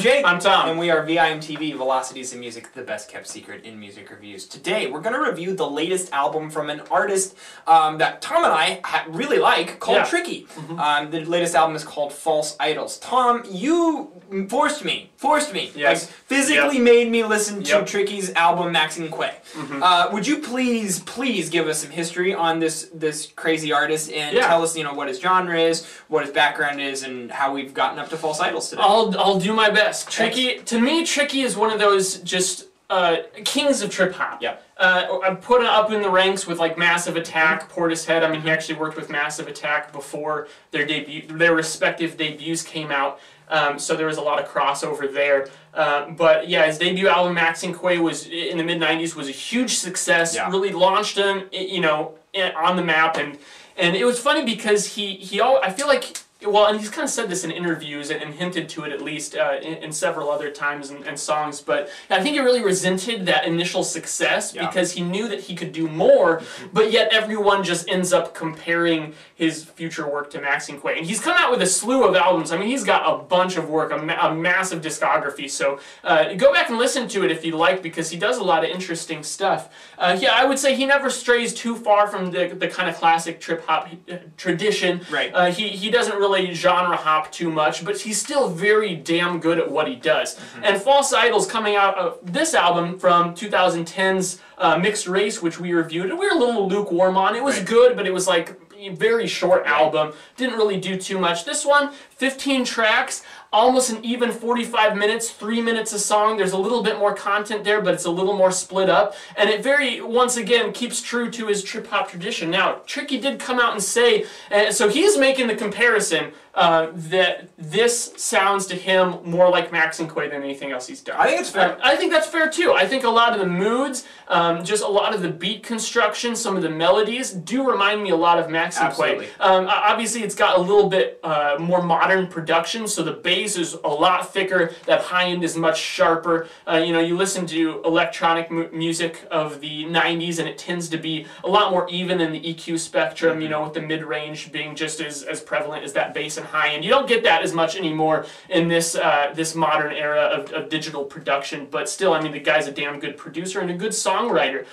Jake. I'm Tom. And we are VIMTV, Velocities in Music, the best kept secret in music reviews. Today, we're going to review the latest album from an artist that Tom and I really like, called Tricky. The latest album is called False Idols. Tom, you forced me, yes. like physically made me listen to Tricky's album, Maxine Quay. Would you please give us some history on this crazy artist and tell us, what his genre is, what his background is, and how we've gotten up to False Idols today? I'll do my best. To me, Tricky is one of those just kings of trip hop. I put it up in the ranks with like Massive Attack, Portishead. I mean, he actually worked with Massive Attack before their respective debuts came out. So there was a lot of crossover there. But yeah, his debut album, Maxine Quay, was in the mid-90s, was a huge success. Really launched him, on the map. And it was funny because I feel like, well, and he's kind of said this in interviews and hinted to it at least in several other times and songs, but I think he really resented that initial success because he knew that he could do more, but yet everyone just ends up comparing his future work to Maxine Quay. And he's come out with a slew of albums. I mean, he's got a bunch of work, a massive discography, so go back and listen to it if you like, because he does a lot of interesting stuff. Yeah, I would say he never strays too far from the kind of classic trip-hop tradition. Right. He doesn't really genre hop too much, but he's still very damn good at what he does. And False Idols, coming out of this album from 2010's Mixed Race, which we reviewed, and we were a little lukewarm on. It was good, but it was like a very short album. Didn't really do too much. This one, 15 tracks, almost an even 45 minutes, 3 minutes a song. There's a little bit more content there, but it's a little more split up. And it once again, keeps true to his trip-hop tradition. Now, Tricky did come out and say, so he's making the comparison that this sounds to him more like Maxine Quay than anything else he's done. I think it's fair. I think that's fair too. I think a lot of the moods, just a lot of the beat construction, some of the melodies do remind me a lot of Maxine Quay. Obviously, it's got a little bit more modern production, so the bass is a lot thicker, that high end is much sharper. You listen to electronic music of the 90s and it tends to be a lot more even in the EQ spectrum, with the mid-range being just as prevalent as that bass and high end. You don't get that as much anymore in this modern era of digital production, but still, I mean, the guy's a damn good producer and a good songwriter.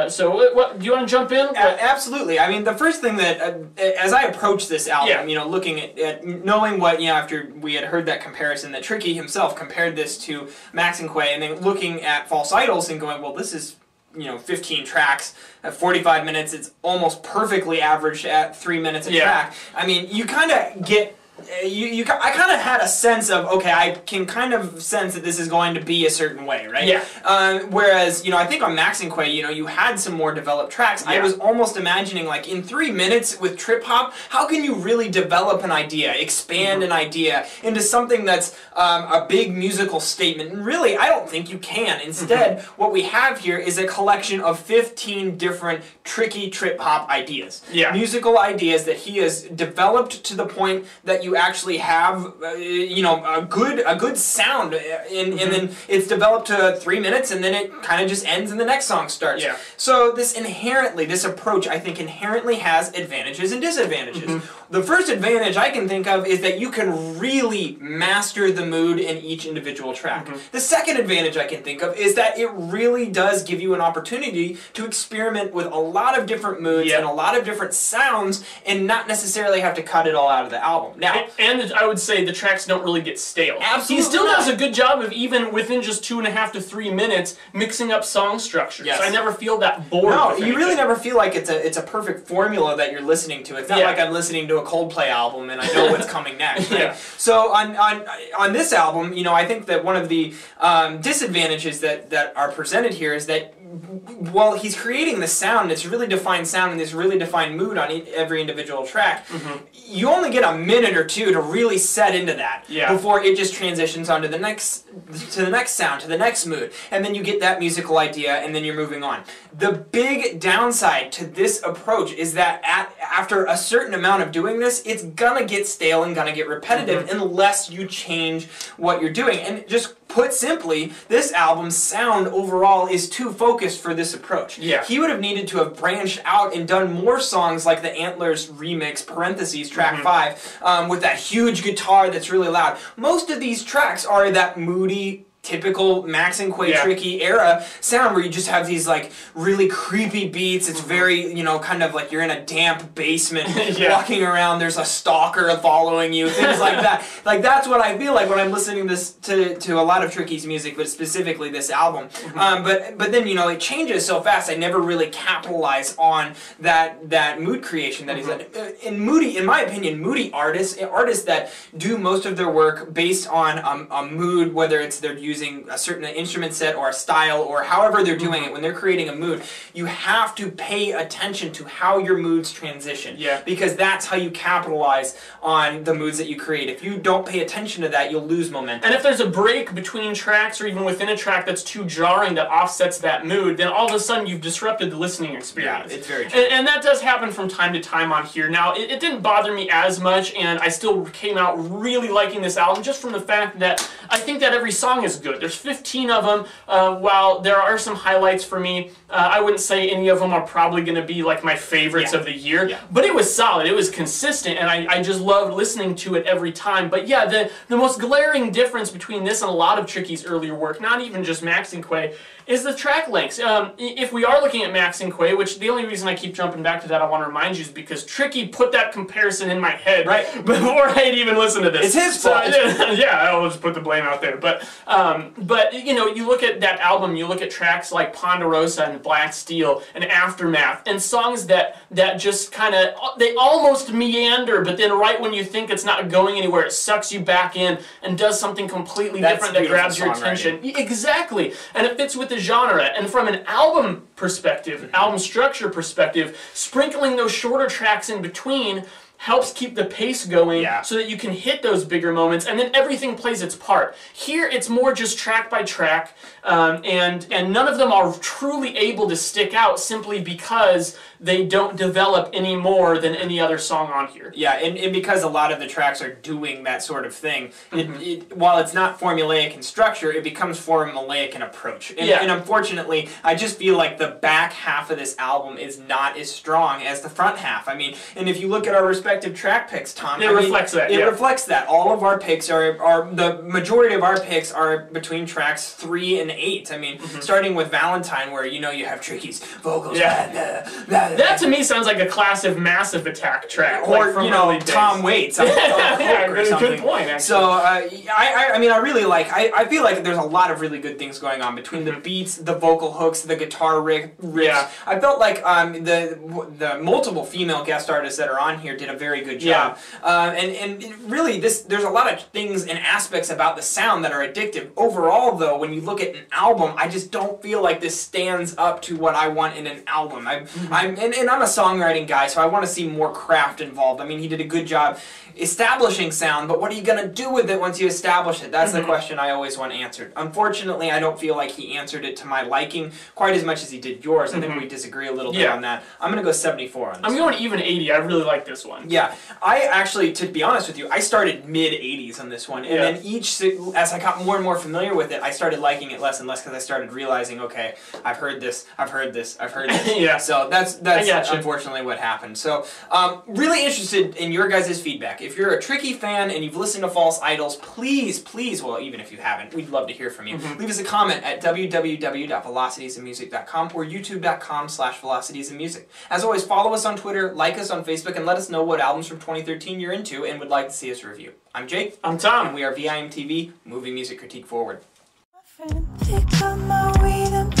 So do you want to jump in? Absolutely. I mean, the first thing that, as I approached this album, looking at knowing what, after we had heard that comparison, that Tricky himself compared this to Maxine Quay, and then looking at False Idols and going, well, this is 15 tracks at 45 minutes. It's almost perfectly averaged at 3 minutes a track. I mean, you kind of get. I kind of had a sense of, okay, I can kind of sense that this is going to be a certain way, right? Whereas, I think on Maxine Quay, you had some more developed tracks. I was almost imagining, like, in 3 minutes with trip hop, how can you really develop an idea, expand an idea into something that's a big musical statement? And really, I don't think you can. Instead, what we have here is a collection of 15 different tricky trip hop ideas. Musical ideas that he has developed to the point that you actually have, a good sound, and then it's developed to 3 minutes, and then it kind of just ends, and the next song starts. So this approach, I think, inherently has advantages and disadvantages. The first advantage I can think of is that you can really master the mood in each individual track. The second advantage I can think of is that it really does give you an opportunity to experiment with a lot of different moods and a lot of different sounds, and not necessarily have to cut it all out of the album. Now, and I would say the tracks don't really get stale. Absolutely. He still does a good job of, even within just 2.5 to 3 minutes, mixing up song structures. So I never feel that bored. No, you really never feel like it's a perfect formula that you're listening to. It's not like I'm listening to a Coldplay album and I know what's coming next. Right? So on this album, I think that one of the disadvantages that are presented here is that, while he's creating the sound, this really defined sound and this really defined mood on every individual track, you only get a minute or two to really set into that before it just transitions onto the next sound, to the next mood, and then you get that musical idea, and then you're moving on. The big downside to this approach is that after a certain amount of doing this, it's gonna get stale and gonna get repetitive unless you change what you're doing. And just put simply, this album's sound overall is too focused for this approach. Yeah. He would have needed to have branched out and done more songs like the Antlers remix, Parenthesis, track 5, with that huge guitar that's really loud. Most of these tracks are that moody, typical Max and Quay Tricky era sound where you just have these like really creepy beats. It's very, you know, kind of like you're in a damp basement walking around, there's a stalker following you, things like that. Like that's what I feel like when I'm listening to a lot of Tricky's music, but specifically this album. But then, you know, it changes so fast. I never really capitalize on that mood creation that he's in my opinion, moody artists that do most of their work based on a mood, whether it's they're using a certain instrument set or a style or however they're doing it, when they're creating a mood, you have to pay attention to how your moods transition. Yeah. Because that's how you capitalize on the moods that you create. If you don't pay attention to that, you'll lose momentum. And if there's a break between tracks or even within a track that's too jarring that offsets that mood, then all of a sudden you've disrupted the listening experience. Yeah, it's very true. And that does happen from time to time on here. Now, it didn't bother me as much, and I still came out really liking this album just from the fact that I think that every song is good. There's 15 of them. While there are some highlights for me, I wouldn't say any of them are probably going to be like my favorites of the year. Yeah. But it was solid. It was consistent, and I just loved listening to it every time. But yeah, the most glaring difference between this and a lot of Tricky's earlier work, not even just Max and Quay, is the track lengths. If we are looking at Max and Quay, which the only reason I keep jumping back to that, I want to remind you, is because Tricky put that comparison in my head before I had even listened to this. It's his fault. Yeah, I'll just put the blame out there. But you know, you look at that album, you look at tracks like Ponderosa and Black Steel and Aftermath, and songs that just kind of, they almost meander, but then right when you think it's not going anywhere, it sucks you back in and does something completely different that grabs your attention. Exactly. And it fits with the genre. And from an album perspective, album structure perspective, sprinkling those shorter tracks in between helps keep the pace going so that you can hit those bigger moments, and then everything plays its part. Here, it's more just track by track, and none of them are truly able to stick out simply because they don't develop any more than any other song on here. Yeah, and because a lot of the tracks are doing that sort of thing, while it's not formulaic in structure, it becomes formulaic in approach. And unfortunately, I just feel like the back half of this album is not as strong as the front half. I mean, and if you look at our respective track picks, Tom, it reflects that. It reflects that. All of our picks are the majority of our picks are between tracks 3 and 8. I mean, starting with Valentine, where you know you have Tricky's vocals. That to me sounds like a classic Massive Attack track, or like from you know, early days. Tom Waits. Good point. Actually. So I mean, I really like. I feel like there's a lot of really good things going on between the beats, the vocal hooks, the guitar riffs. Yeah. I felt like the multiple female guest artists that are on here did a very good job. And really, there's a lot of things and aspects about the sound that are addictive. Overall, though, when you look at an album, I just don't feel like this stands up to what I want in an album. I'm a songwriting guy, so I want to see more craft involved. I mean, he did a good job establishing sound, but what are you going to do with it once you establish it? That's the question I always want answered. Unfortunately, I don't feel like he answered it to my liking quite as much as he did yours. I think we disagree a little bit on that. I'm going to go 74 on this. I'm going even 80. I really like this one. Yeah. I actually, to be honest with you, I started mid-80s on this one, and then as I got more and more familiar with it, I started liking it less and less because I started realizing, okay, I've heard this. So that's unfortunately what happened. So really interested in your guys' feedback. If you're a Tricky fan and you've listened to False Idols, please, well, even if you haven't, we'd love to hear from you. Leave us a comment at www.velocitiesandmusic.com or youtube.com/velocitiesandmusic. As always, follow us on Twitter, like us on Facebook, and let us know what albums from 2013 you're into and would like to see us review. I'm Jake. I'm Tom. And we are VIMTV, moving music critique forward. Pick up my weed and